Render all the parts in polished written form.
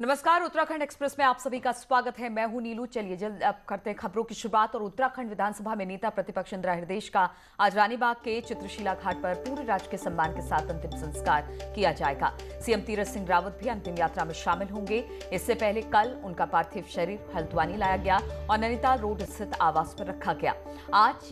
नमस्कार, उत्तराखंड एक्सप्रेस में आप सभी का स्वागत है। मैं हूं नीलू। चलिए जल्द अब करते हैं खबरों की शुरुआत। और उत्तराखंड विधानसभा में नेता प्रतिपक्ष इंदिरा हृदयेश का आज रानीबाग के चित्रशिला घाट पर पूरे राजकीय सम्मान के साथ अंतिम संस्कार किया जाएगा। सीएम तीरथ सिंह रावत भी अंतिम यात्रा में शामिल होंगे। इससे पहले कल उनका पार्थिव शरीर हल्द्वानी लाया गया और नैनीताल रोड स्थित आवास पर रखा गया। आज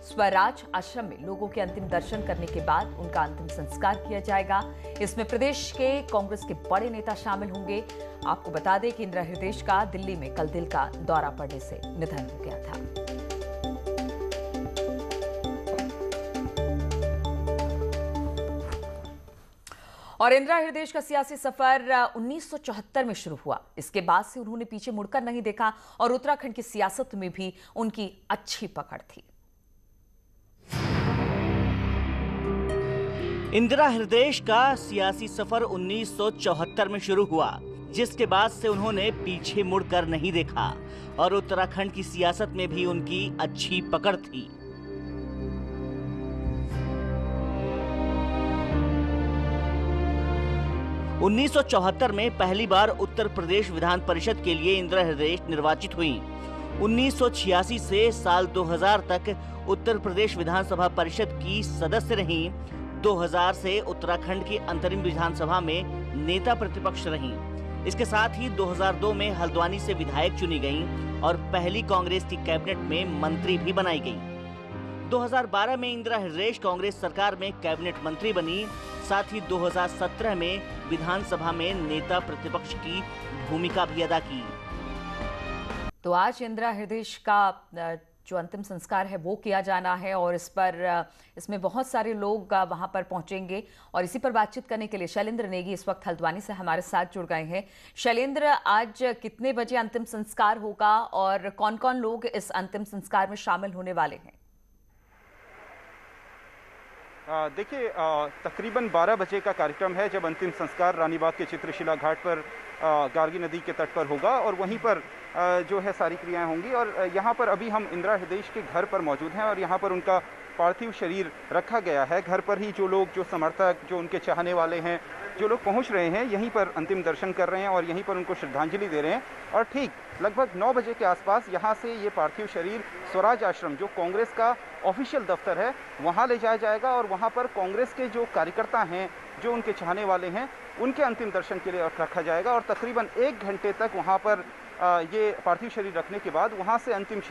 स्वराज आश्रम में लोगों के अंतिम दर्शन करने के बाद उनका अंतिम संस्कार किया जाएगा। इसमें प्रदेश के कांग्रेस के बड़े नेता शामिल होंगे। आपको बता दें कि इंदिरा हृदयेश का दिल्ली में कल दिल का दौरा पड़ने से निधन हो गया था। और इंदिरा हृदयेश का सियासी सफर 1974 में शुरू हुआ। इसके बाद से उन्होंने पीछे मुड़कर नहीं देखा और उत्तराखंड की सियासत में भी उनकी अच्छी पकड़ थी। इंदिरा हृदयेश का सियासी सफर 1974 में शुरू हुआ, जिसके बाद से उन्होंने पीछे मुड़कर नहीं देखा और उत्तराखंड की सियासत में भी उनकी अच्छी पकड़ थी। उन्नीस में पहली बार उत्तर प्रदेश विधान परिषद के लिए इंदिरा हृदयेश निर्वाचित हुई। 1986 से साल 2000 तक उत्तर प्रदेश विधानसभा परिषद की सदस्य रहीं। 2000 से उत्तराखंड की अंतरिम विधानसभा में नेता प्रतिपक्ष रहीं। इसके साथ ही 2002 में हल्द्वानी से विधायक चुनी गईं और पहली कांग्रेस की कैबिनेट में मंत्री भी बनाई गईं। 2012 में इंदिरा हृदयेश कांग्रेस सरकार में कैबिनेट मंत्री बनी। साथ ही 2017 में विधानसभा में नेता प्रतिपक्ष की भूमिका भी अदा की। तो आज इंदिरा हृदयेश का जो अंतिम संस्कार है वो किया जाना है और इसमें बहुत सारे लोग वहां पर पहुंचेंगे। और इसी पर बातचीत करने के लिए शैलेंद्र नेगी इस वक्त हल्द्वानी से हमारे साथ जुड़ गए हैं। शैलेंद्र, आज कितने बजे अंतिम संस्कार होगा और कौन कौन लोग इस अंतिम संस्कार में शामिल होने वाले हैं? देखिए, तकरीबन 12 बजे का कार्यक्रम है जब अंतिम संस्कार रानीबाग के चित्रशिला घाट पर गार्गी नदी के तट पर होगा और वहीं पर जो है सारी क्रियाएं होंगी। और यहाँ पर अभी हम इंदिरा हृदयेश के घर पर मौजूद हैं और यहाँ पर उनका पार्थिव शरीर रखा गया है। घर पर ही जो लोग, जो समर्थक, जो उनके चाहने वाले हैं, जो लोग पहुँच रहे हैं, यहीं पर अंतिम दर्शन कर रहे हैं और यहीं पर उनको श्रद्धांजलि दे रहे हैं। और ठीक लगभग 9 बजे के आसपास यहाँ से ये पार्थिव शरीर स्वराज आश्रम, जो कांग्रेस का ऑफिशियल दफ्तर है, वहाँ ले जाया जाएगा और वहाँ पर कांग्रेस के जो कार्यकर्ता हैं, जो उनके चाहने वाले हैं, उनके अंतिम दर्शन के लिए रखा जाएगा। और तकरीबन 1 घंटे तक वहाँ पर ये पार्थिव शरीर रखने के बाद वहाँ से अंतिम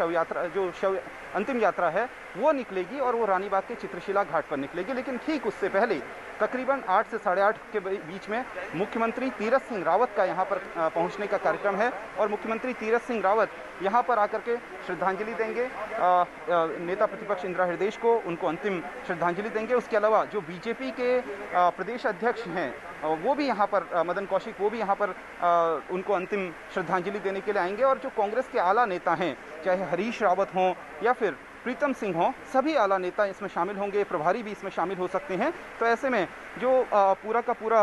यात्रा है वो निकलेगी और वो रानीबाग के चित्रशिला घाट पर निकलेगी। लेकिन ठीक उससे पहले तकरीबन 8 से 8:30 के बीच में मुख्यमंत्री तीरथ सिंह रावत का यहाँ पर पहुँचने का कार्यक्रम है और मुख्यमंत्री तीरथ सिंह रावत यहाँ पर आकर के श्रद्धांजलि देंगे नेता प्रतिपक्ष इंदिरा हृदयेश को, उनको अंतिम श्रद्धांजलि देंगे। उसके अलावा जो बीजेपी के प्रदेश अध्यक्ष हैं वो भी यहाँ पर, मदन कौशिक, वो भी यहाँ पर उनको अंतिम श्रद्धांजलि देने के लिए आएंगे। और जो कांग्रेस के आला नेता हैं, चाहे हरीश रावत हों या फिर प्रीतम सिंह हों, सभी आला नेता इसमें शामिल होंगे, प्रभारी भी इसमें शामिल हो सकते हैं। तो ऐसे में जो पूरा का पूरा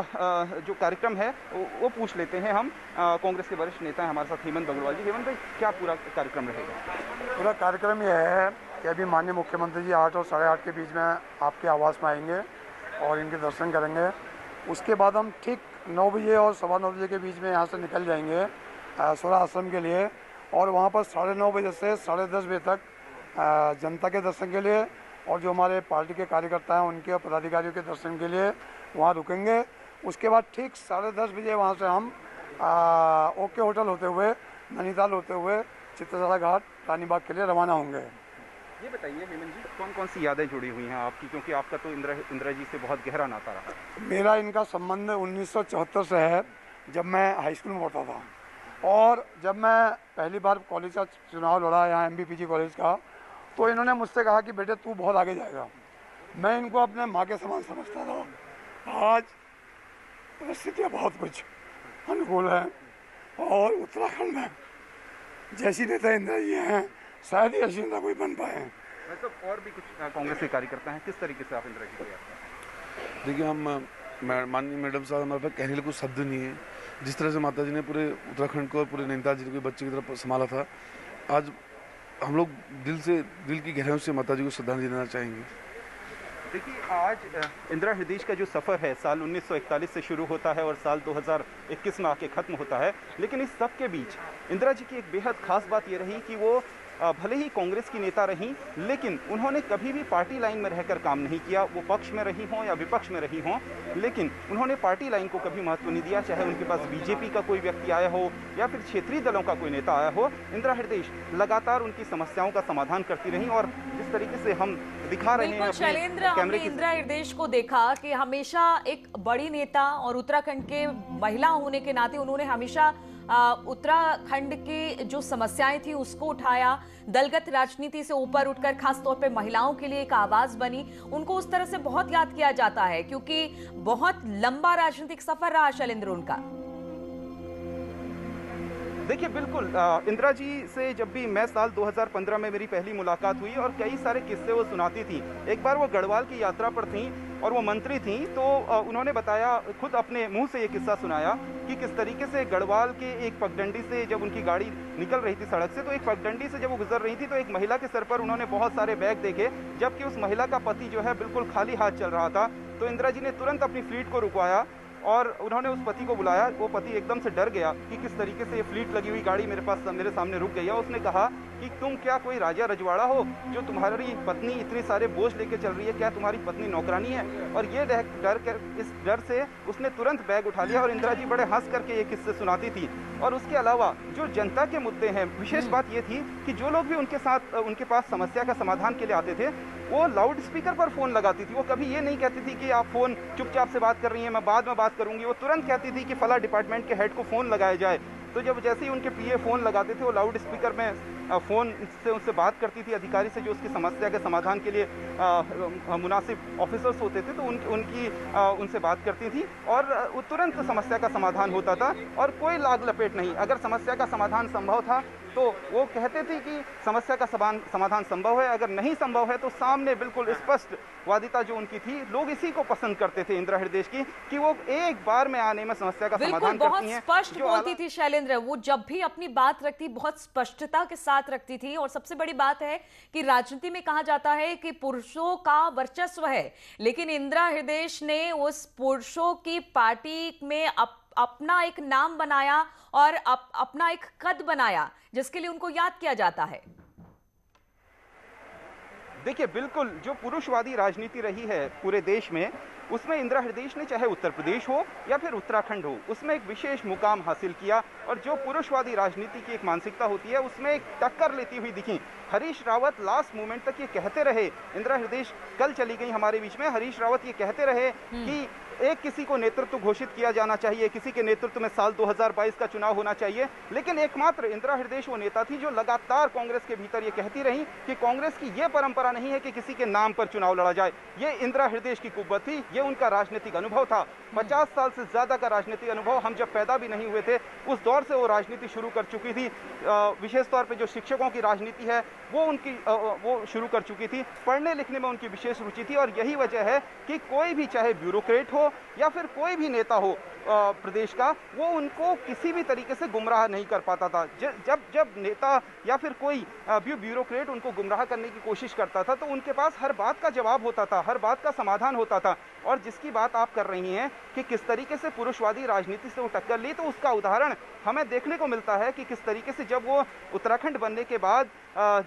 जो कार्यक्रम है वो पूछ लेते हैं हम। कांग्रेस के वरिष्ठ नेता हैं हमारे साथ हेमंत बग्रवाल जी। हेमंत भाई, क्या पूरा कार्यक्रम रहेगा? पूरा कार्यक्रम यह है कि अभी माननीय मुख्यमंत्री जी 8 और 8:30 के बीच में आपके आवास में आएंगे और इनके दर्शन करेंगे। उसके बाद हम ठीक 9 बजे और 9:15 बजे के बीच में यहाँ से निकल जाएंगे स्वराज आश्रम के लिए और वहाँ पर 9:30 बजे से 10:30 बजे तक जनता के दर्शन के लिए और जो हमारे पार्टी के कार्यकर्ता हैं उनके और पदाधिकारियों के दर्शन के लिए वहाँ रुकेंगे। उसके बाद ठीक 10:30 बजे वहाँ से हम ओके होटल होते हुए, नैनीताल होते हुए चित्रशिला घाट रानीबाग के लिए रवाना होंगे। ये बताइए हेमंत जी, कौन कौन सी यादें जुड़ी हुई हैं आपकी, क्योंकि आपका तो इंदिरा जी से बहुत गहरा नाता रहा। मेरा इनका संबंध 1974 से है, जब मैं हाई स्कूल में पढ़ता था। और जब मैं पहली बार कॉलेज का चुनाव लड़ा यहाँ MBPG कॉलेज का, तो इन्होंने मुझसे कहा कि बेटे तू बहुत आगे जाएगा। मैं इनको अपने माँ के समान समझता था। आज परिस्थितियाँ बहुत कुछ अनुकूल हैं और उत्तराखंड में जैसी नेता इंदिरा जी हैं, शायद ही ऐसी नेता कोई बन पाए। मतलब और भी कुछ कांग्रेस के कार्यकर्ता हैं, किस तरीके से आप इंदिरा जी को याद करते हैं? देखिए, हम माननीय मैडम साहब, हमारे पास कहने के लिए कुछ शब्द नहीं है। जिस तरह से माता जी ने पूरे उत्तराखंड को और पूरे नैनीताल जिले के बच्चे की तरफ संभाला था, आज हम लोग दिल की गहराइयों से माता जी को श्रद्धांजलि देना चाहेंगे। देखिए, आज इंदिरा हृदय का जो सफ़र है साल 1941 से शुरू होता है और साल 2021 में आके ख़त्म होता है, लेकिन इस सब के बीच इंदिरा जी की एक बेहद ख़ास बात ये रही कि वो भले ही कांग्रेस की नेता रहीं, लेकिन उन्होंने कभी भी पार्टी लाइन में रहकर काम नहीं किया। वो पक्ष में रही हों या विपक्ष में रही हों, लेकिन उन्होंने पार्टी लाइन को कभी महत्व नहीं दिया। चाहे उनके पास बीजेपी का कोई व्यक्ति आया हो या फिर क्षेत्रीय दलों का कोई नेता आया हो, इंदिरा हृदय लगातार उनकी समस्याओं का समाधान करती रहीं। और जिस तरीके से हम दिखा रहे हैं शैलेंद्र, हमने इंदिरा हृदय को देखा कि हमेशा एक बड़ी नेता और उत्तराखंड के महिला होने के नाते उन्होंने हमेशा उत्तराखंड की जो समस्याएं थी उसको उठाया, दलगत राजनीति से ऊपर उठकर खासतौर पे महिलाओं के लिए एक आवाज बनी। उनको उस तरह से बहुत याद किया जाता है क्योंकि बहुत लंबा राजनीतिक सफर रहा शैलेंद्र उनका। देखिए, बिल्कुल इंदिरा जी से जब भी मैं साल 2015 में मेरी पहली मुलाकात हुई और कई सारे किस्से वो सुनाती थी। एक बार वो गढ़वाल की यात्रा पर थी और वो मंत्री थी, तो उन्होंने बताया, खुद अपने मुंह से ये किस्सा सुनाया कि किस तरीके से गढ़वाल के एक पगडंडी से जब उनकी गाड़ी निकल रही थी सड़क से, तो एक पगडंडी से जब वो गुजर रही थी तो एक महिला के सर पर उन्होंने बहुत सारे बैग देखे, जबकि उस महिला का पति जो है बिल्कुल खाली हाथ चल रहा था। तो इंदिरा जी ने तुरंत अपनी फ्लीट को रुकवाया और उन्होंने उस पति को बुलाया। वो पति एकदम से डर गया कि किस तरीके से ये फ्लीट लगी हुई गाड़ी मेरे सामने रुक गई है। उसने कहा कि तुम क्या कोई राजा रजवाड़ा हो जो तुम्हारी पत्नी इतने सारे बोझ लेके चल रही है? क्या तुम्हारी पत्नी नौकरानी है? और ये इस डर से उसने तुरंत बैग उठा लिया। और इंदिरा जी बड़े हंस करके ये किस्से सुनाती थी। और उसके अलावा जो जनता के मुद्दे हैं, विशेष बात ये थी कि जो लोग भी उनके पास समस्या का समाधान के लिए आते थे, वो लाउड स्पीकर पर फ़ोन लगाती थी। वो कभी ये नहीं कहती थी कि आप फ़ोन चुपचाप से बात कर रही हैं, मैं बाद में बात करूंगी। वो तुरंत कहती थी कि फला डिपार्टमेंट के हेड को फ़ोन लगाया जाए। तो जब जैसे ही उनके पीए फ़ोन लगाते थे, वो लाउड स्पीकर में फ़ोन से उनसे बात करती थी। अधिकारी से जो उसकी समस्या के समाधान के लिए मुनासिब ऑफिसर्स होते थे, तो उनसे बात करती थी और तुरंत समस्या का समाधान होता था और कोई लाग लपेट नहीं। अगर समस्या का समाधान संभव था तो वो कहते थे कि समस्या का समाधान संभव है, अगर नहीं संभव है तो सामने बिल्कुल स्पष्ट वादिता जो उनकी थी। लोग इसी को पसंद करते थे इंदिरा हृदय की, कि वो एक बार में आने में समस्या का समाधान करती हैं। बहुत स्पष्ट बोलती थी शैलेंद्र। वो जब भी अपनी बात रखती बहुत स्पष्टता के साथ रखती थी। और सबसे बड़ी बात है कि राजनीति में कहा जाता है कि पुरुषों का वर्चस्व है, लेकिन इंदिरा हृदय ने उस पुरुषों की पार्टी में अपना एक नाम बनाया और अपना एक कद बनाया, जिसके लिए उनको याद किया जाता है। देखिए, बिल्कुल जो पुरुषवादी राजनीति रही है पूरे देश में, उसमें इंदिरा हृदय ने चाहे उत्तर प्रदेश हो या फिर उत्तराखंड हो, उसमें एक विशेष मुकाम हासिल किया। और जो पुरुषवादी राजनीति की एक मानसिकता होती है, उसमें एक टक्कर लेती हुई दिखी। हरीश रावत लास्ट मोमेंट तक ये कहते रहे, इंदिरा हृदय कल चली गई हमारे बीच में, हरीश रावत ये कहते रहे कि एक किसी को नेतृत्व घोषित किया जाना चाहिए, किसी के नेतृत्व में साल 2022 का चुनाव होना चाहिए। लेकिन एकमात्र इंदिरा हृदय वो नेता थी जो लगातार कांग्रेस के भीतर ये कहती रही कि कांग्रेस की ये परंपरा नहीं है कि किसी के नाम पर चुनाव लड़ा जाए। ये इंदिरा हृदय की कुव्वत थी, ये उनका राजनीतिक अनुभव था। 50 साल से ज्यादा का राजनीतिक अनुभव, हम जब पैदा भी नहीं हुए थे उस दौर से वो राजनीति शुरू कर चुकी थी। विशेष तौर पे जो शिक्षकों की राजनीति है वो शुरू कर चुकी थी। पढ़ने लिखने में उनकी विशेष रुचि थी और यही वजह है कि कोई भी, चाहे ब्यूरोक्रेट हो या फिर कोई भी नेता हो प्रदेश का, वो उनको किसी भी तरीके से गुमराह नहीं कर पाता था। जब नेता या फिर कोई ब्यूरोक्रेट उनको गुमराह करने की कोशिश करता था, तो उनके पास हर बात का जवाब होता था, हर बात का समाधान होता था। और जिसकी बात आप कर रही हैं कि किस तरीके से पुरुषवादी राजनीति से वो टक्कर ली, तो उसका उदाहरण हमें देखने को मिलता है कि किस तरीके से जब वो उत्तराखंड बनने के बाद,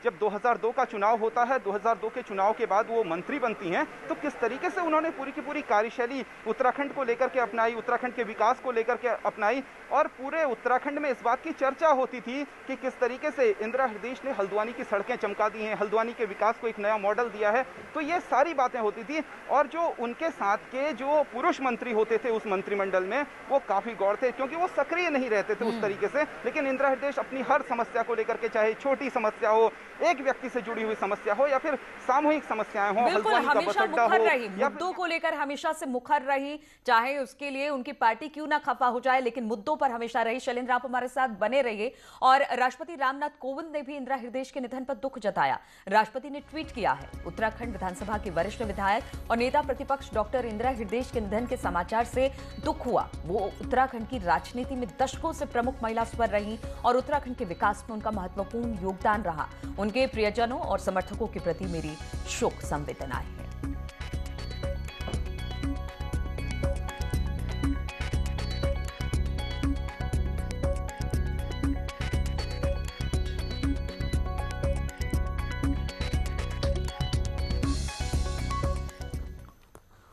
जब 2002 का चुनाव होता है, 2002 के चुनाव के बाद वो मंत्री बनती हैं, तो किस तरीके से उन्होंने पूरी की पूरी कार्यशैली उत्तराखंड को लेकर के अपनाई, उत्तराखंड के विकास को लेकर के अपनाई। और पूरे उत्तराखंड में इस बात की चर्चा होती थी कि किस तरीके से इंदिरा हृदय ने हल्द्वानी की सड़कें चमका दी हैं, हल्द्वानी के विकास को एक नया मॉडल दिया है। तो ये सारी बातें होती थी। और जो उनके साथ के जो पुरुष मंत्री होते थे उस मंत्रिमंडल में, वो काफी गौर थे, क्योंकि वो सक्रिय नहीं रहते थे उस तरीके से। लेकिन इंदिरा हृदय अपनी हर समस्या को लेकर के, चाहे छोटी समस्या हो, एक व्यक्ति से जुड़ी हुई समस्या हो या फिर सामूहिक समस्याएं हो, हल्द्वानी का बस अड्डा हो, मुद्दों को लेकर हमेशा से मुखर रही, चाहे उसके लिए उनकी पार्टी क्यों ना खफा हो जाए, लेकिन मुद्दों पर हमेशा रही। शैलेंद्र, आप हमारे साथ बने रहिए। और राष्ट्रपति रामनाथ कोविंद ने भी इंदिरा हृदय के निधन पर दुख जताया। राष्ट्रपति ने ट्वीट किया है, उत्तराखंड विधानसभा की वरिष्ठ विधायक और नेता प्रतिपक्ष डॉक्टर इंदिरा हृदय के निधन के समाचार से दुख हुआ। वो उत्तराखंड की राजनीति में दशकों से प्रमुख महिला स्वर रही और उत्तराखंड के विकास में उनका महत्वपूर्ण योगदान रहा। उनके प्रियजनों और समर्थकों के प्रति मेरी शोक संवेदनाएं हैं।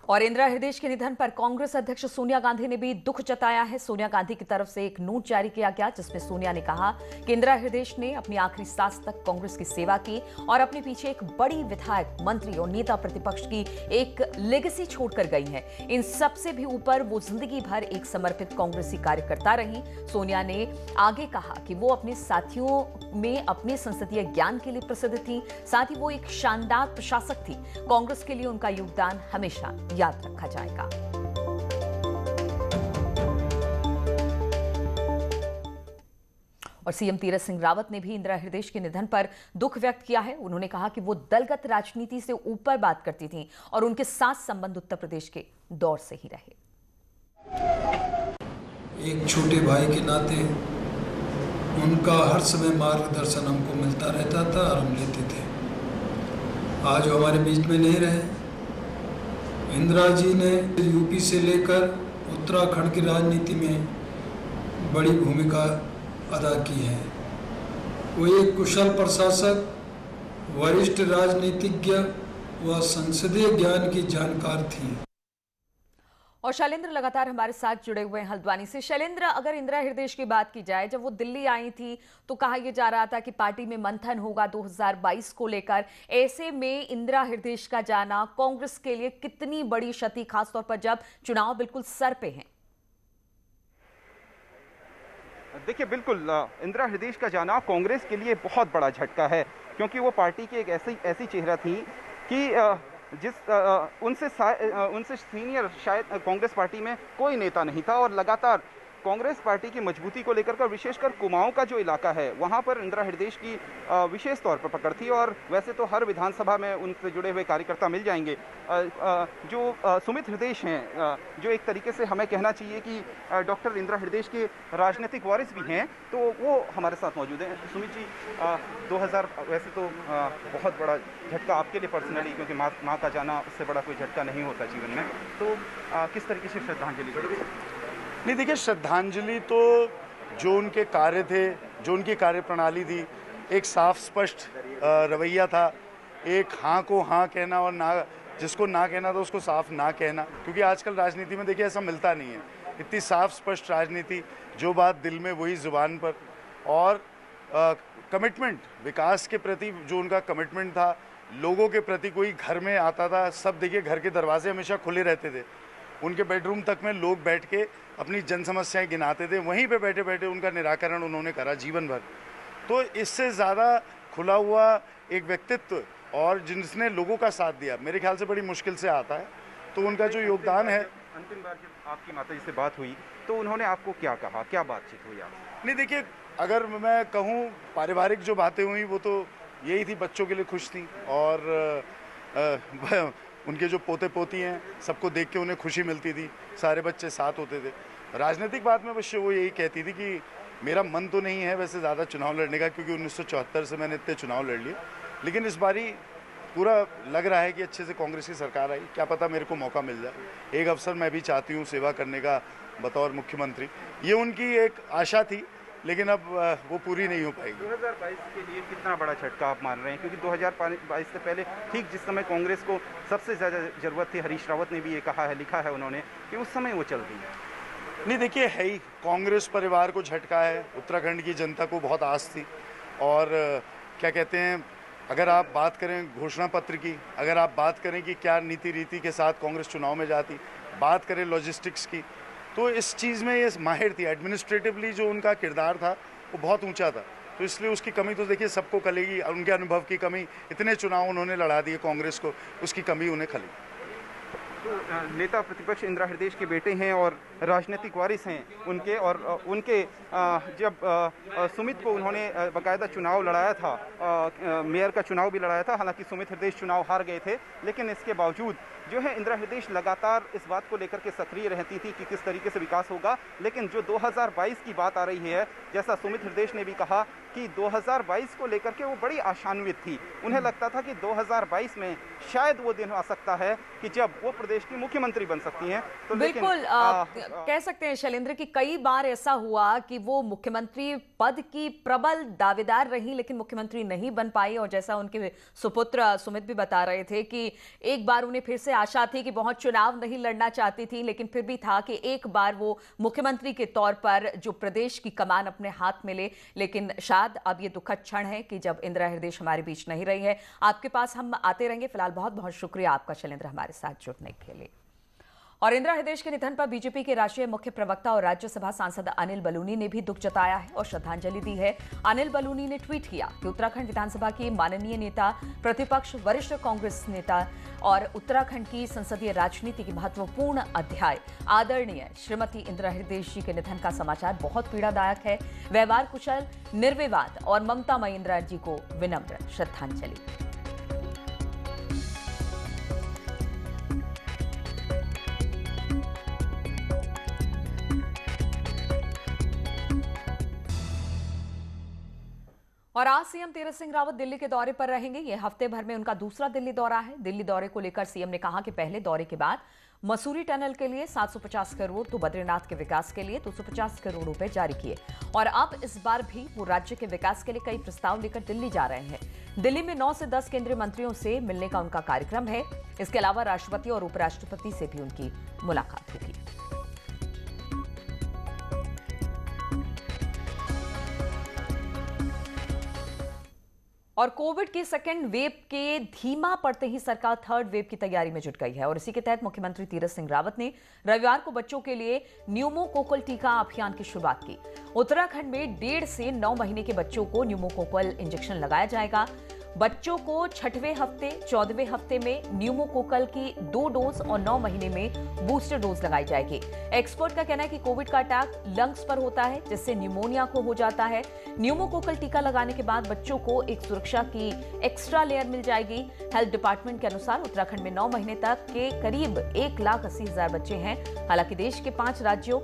और इंदिरा हृदयेश के निधन पर कांग्रेस अध्यक्ष सोनिया गांधी ने भी दुख जताया है। सोनिया गांधी की तरफ से एक नोट जारी किया गया जिसमें सोनिया ने कहा कि इंदिरा हृदयेश ने अपनी आखिरी सांस तक कांग्रेस की सेवा की और अपने पीछे एक बड़ी विधायक, मंत्री और नेता प्रतिपक्ष की एक लेगेसी छोड़कर गई है। इन सबसे भी ऊपर वो जिंदगी भर एक समर्पित कांग्रेसी कार्यकर्ता रही। सोनिया ने आगे कहा कि वो अपने साथियों में अपने संसदीय ज्ञान के लिए प्रसिद्ध थी, साथ ही वो एक शानदार प्रशासक थी। कांग्रेस के लिए उनका योगदान हमेशा याद रखा जाएगा। और सीएम तीरथ सिंह रावत ने भी इंदिरा हृदयेश के निधन पर दुख व्यक्त किया है। उन्होंने कहा कि वो दलगत राजनीति से ऊपर बात करती थीं और उनके साथ संबंध उत्तर प्रदेश के दौर से ही रहे। एक छोटे भाई के नाते उनका हर समय मार्गदर्शन हमको मिलता रहता था और हम लेते थे। आज वो हमारे बीच में नहीं रहे। इंदिरा जी ने यूपी से लेकर उत्तराखंड की राजनीति में बड़ी भूमिका अदा की है। वो एक कुशल प्रशासक, वरिष्ठ राजनीतिज्ञ व संसदीय ज्ञान की जानकार थी। और शैलेंद्र लगातार हमारे साथ जुड़े हुए हैं हल्द्वानी से। शैलेंद्र, अगर इंदिरा हृदयेश की बात की जाए, जब वो दिल्ली आई थी तो कहा यह जा रहा था कि पार्टी में मंथन होगा 2022 को लेकर। ऐसे में इंदिरा हृदयेश का जाना कांग्रेस के लिए कितनी बड़ी क्षति, खासतौर पर जब चुनाव बिल्कुल सर पे हैं? देखिए, बिल्कुल इंदिरा हृदयेश का जाना कांग्रेस के लिए बहुत बड़ा झटका है, क्योंकि वो पार्टी की एक ऐसी चेहरा थी कि उनसे सीनियर शायद कांग्रेस पार्टी में कोई नेता नहीं था। और लगातार कांग्रेस पार्टी की मजबूती को लेकर विशेषकर कुमाऊं का जो इलाका है वहां पर इंदिरा हृदयेश की विशेष तौर पर पकड़ थी। और वैसे तो हर विधानसभा में उनसे जुड़े हुए कार्यकर्ता मिल जाएंगे। जो सुमित हृदयेश हैं, जो एक तरीके से हमें कहना चाहिए कि डॉक्टर इंदिरा हृदयेश के राजनीतिक वारिस भी हैं, तो वो हमारे साथ मौजूद हैं। सुमित जी, 2000 वैसे तो बहुत बड़ा झटका आपके लिए पर्सनली, क्योंकि माँ का जाना उससे बड़ा कोई झटका नहीं होता जीवन में, तो किस तरीके से श्रद्धांजलि? नहीं, देखिए, श्रद्धांजलि तो जो उनके कार्य थे, जो उनकी कार्यप्रणाली थी, एक साफ स्पष्ट रवैया था, एक हाँ को हाँ कहना और ना, जिसको ना कहना था उसको साफ ना कहना। क्योंकि आजकल राजनीति में देखिए ऐसा मिलता नहीं है, इतनी साफ स्पष्ट राजनीति, जो बात दिल में वही जुबान पर। और कमिटमेंट, विकास के प्रति जो उनका कमिटमेंट था, लोगों के प्रति, कोई घर में आता था, सब देखिए घर के दरवाजे हमेशा खुले रहते थे। उनके बेडरूम तक में लोग बैठ के अपनी जन समस्याएं गिनाते थे, वहीं पे बैठे बैठे उनका निराकरण उन्होंने करा जीवन भर। तो इससे ज़्यादा खुला हुआ एक व्यक्तित्व और जिसने लोगों का साथ दिया, मेरे ख्याल से बड़ी मुश्किल से आता है। तो उनका जो योगदान है। अंतिम बार जब आपकी माताजी से बात हुई तो उन्होंने आपको क्या कहा, क्या बातचीत हुई आपसे? नहीं, देखिए, अगर मैं कहूँ पारिवारिक जो बातें हुई वो तो यही थी, बच्चों के लिए खुश थी और उनके जो पोते पोती हैं सबको देख के उन्हें खुशी मिलती थी, सारे बच्चे साथ होते थे। राजनीतिक बात में बस वो यही कहती थी कि मेरा मन तो नहीं है वैसे ज़्यादा चुनाव लड़ने का, क्योंकि 1974 से मैंने इतने चुनाव लड़ लिए, लेकिन इस बारी पूरा लग रहा है कि अच्छे से कांग्रेस की सरकार आई, क्या पता मेरे को मौका मिल जाए। एक अवसर मैं भी चाहती हूँ सेवा करने का बतौर मुख्यमंत्री, ये उनकी एक आशा थी, लेकिन अब वो पूरी नहीं हो पाएगी। 2022 के लिए कितना बड़ा झटका आप मान रहे हैं? क्योंकि 2022 से पहले ठीक जिस समय कांग्रेस को सबसे ज़्यादा जरूरत थी, हरीश रावत ने भी ये कहा है, लिखा है उन्होंने कि उस समय वो चल रही है। नहीं, देखिए, है ही, कांग्रेस परिवार को झटका है, उत्तराखंड की जनता को बहुत आस थी। और क्या कहते हैं, अगर आप बात करें घोषणा पत्र की, अगर आप बात करें कि क्या नीति रीति के साथ कांग्रेस चुनाव में जाती, बात करें लॉजिस्टिक्स की, तो इस चीज़ में ये माहिर थी। एडमिनिस्ट्रेटिवली जो उनका किरदार था वो बहुत ऊंचा था, तो इसलिए उसकी कमी तो देखिए सबको खलेगी। उनके अनुभव की कमी, इतने चुनाव उन्होंने लड़ा दिए कांग्रेस को, उसकी कमी उन्हें खलेगी। तो नेता प्रतिपक्ष इंदिरा हृदयेश के बेटे हैं और राजनीतिक वारिस हैं उनके, और उनके जब सुमित को उन्होंने बाकायदा चुनाव लड़ाया था, मेयर का चुनाव भी लड़ाया था, हालांकि सुमित हृदयेश चुनाव हार गए थे, लेकिन इसके बावजूद जो है इंदिरा हृदयेश लगातार इस बात को लेकर के सक्रिय रहती थी कि किस तरीके से विकास होगा। लेकिन जो 2022 की बात आ रही है, जैसा सुमित हृदयेश ने भी कहा कि 2022 को लेकर के वो बड़ी आशान्वित थी। उन्हें लगता था कि 2022 में शायद वो दिन आ सकता है कि जब वो प्रदेश की मुख्यमंत्री बन सकती हैं। तो बिल्कुल कह सकते हैं शैलेंद्र कि कई बार ऐसा हुआ कि वो मुख्यमंत्री पद की प्रबल दावेदार रही, लेकिन मुख्यमंत्री नहीं बन पाई। और जैसा उनके सुपुत्र सुमित भी बता रहे थे कि एक बार उन्हें फिर से आशा थी कि बहुत चुनाव नहीं लड़ना चाहती थी, लेकिन फिर भी था कि एक बार वो मुख्यमंत्री के तौर पर जो प्रदेश की कमान अपने हाथ में ले। लेकिन शायद अब ये दुखद क्षण है कि जब इंदिरा हृदय हमारे बीच नहीं रही है। आपके पास हम आते रहेंगे। फिलहाल बहुत बहुत शुक्रिया आपका शैलेंद्र हमारे साथ जुड़ने के लिए। और इंदिरा हृदय के निधन पर बीजेपी के राष्ट्रीय मुख्य प्रवक्ता और राज्यसभा सांसद अनिल बलूनी ने भी दुख जताया है और श्रद्धांजलि दी है। अनिल बलूनी ने ट्वीट किया कि उत्तराखंड विधानसभा की माननीय नेता, प्रतिपक्ष, वरिष्ठ कांग्रेस नेता और उत्तराखंड की संसदीय राजनीति की महत्वपूर्ण अध्याय आदरणीय श्रीमती इंदिरा हृदय जी के निधन का समाचार बहुत पीड़ादायक है। व्यवहार कुशल, निर्विवाद और ममतामयी इंदिरा जी को विनम्र श्रद्धांजलि। और आज सीएम तीरथ सिंह रावत दिल्ली के दौरे पर रहेंगे। यह हफ्ते भर में उनका दूसरा दिल्ली दौरा है। दिल्ली दौरे को लेकर सीएम ने कहा कि पहले दौरे के बाद मसूरी टनल के लिए 750 करोड़ तो बद्रीनाथ के विकास के लिए 250 करोड़ रुपए जारी किए। और अब इस बार भी वो राज्य के विकास के लिए कई प्रस्ताव लेकर दिल्ली जा रहे हैं। दिल्ली में 9 से 10 केंद्रीय मंत्रियों से मिलने का उनका कार्यक्रम है। इसके अलावा राष्ट्रपति और उपराष्ट्रपति से भी उनकी मुलाकात होगी। और कोविड की सेकेंड वेव के धीमा पड़ते ही सरकार थर्ड वेव की तैयारी में जुट गई है। और इसी के तहत मुख्यमंत्री तीरथ सिंह रावत ने रविवार को बच्चों के लिए न्यूमोकोकल टीका अभियान की शुरुआत की। उत्तराखंड में 1.5 से 9 महीने के बच्चों को न्यूमोकोकल इंजेक्शन लगाया जाएगा। बच्चों को 6वें हफ्ते, 14वें हफ्ते में न्यूमोकोकल की 2 डोज और 9 महीने में बूस्टर डोज लगाई जाएगी। एक्सपर्ट का कहना है कि कोविड का अटैक लंग्स पर होता है, जिससे न्यूमोनिया को हो जाता है। न्यूमोकोकल टीका लगाने के बाद बच्चों को एक सुरक्षा की एक्स्ट्रा लेयर मिल जाएगी। हेल्थ डिपार्टमेंट के अनुसार उत्तराखंड में 9 महीने तक के करीब 1,80,000 बच्चे हैं। हालांकि देश के 5 राज्यों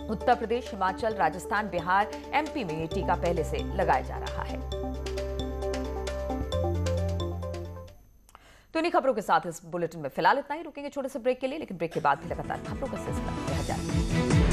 उत्तर प्रदेश, हिमाचल, राजस्थान, बिहार, एमपी में ये टीका पहले से लगाया जा रहा है। तो इन्हीं खबरों के साथ इस बुलेटिन में फिलहाल इतना ही। रुकेंगे छोटे से ब्रेक के लिए, लेकिन ब्रेक के बाद भी लगातार खबरों का सिलसिला जारी है।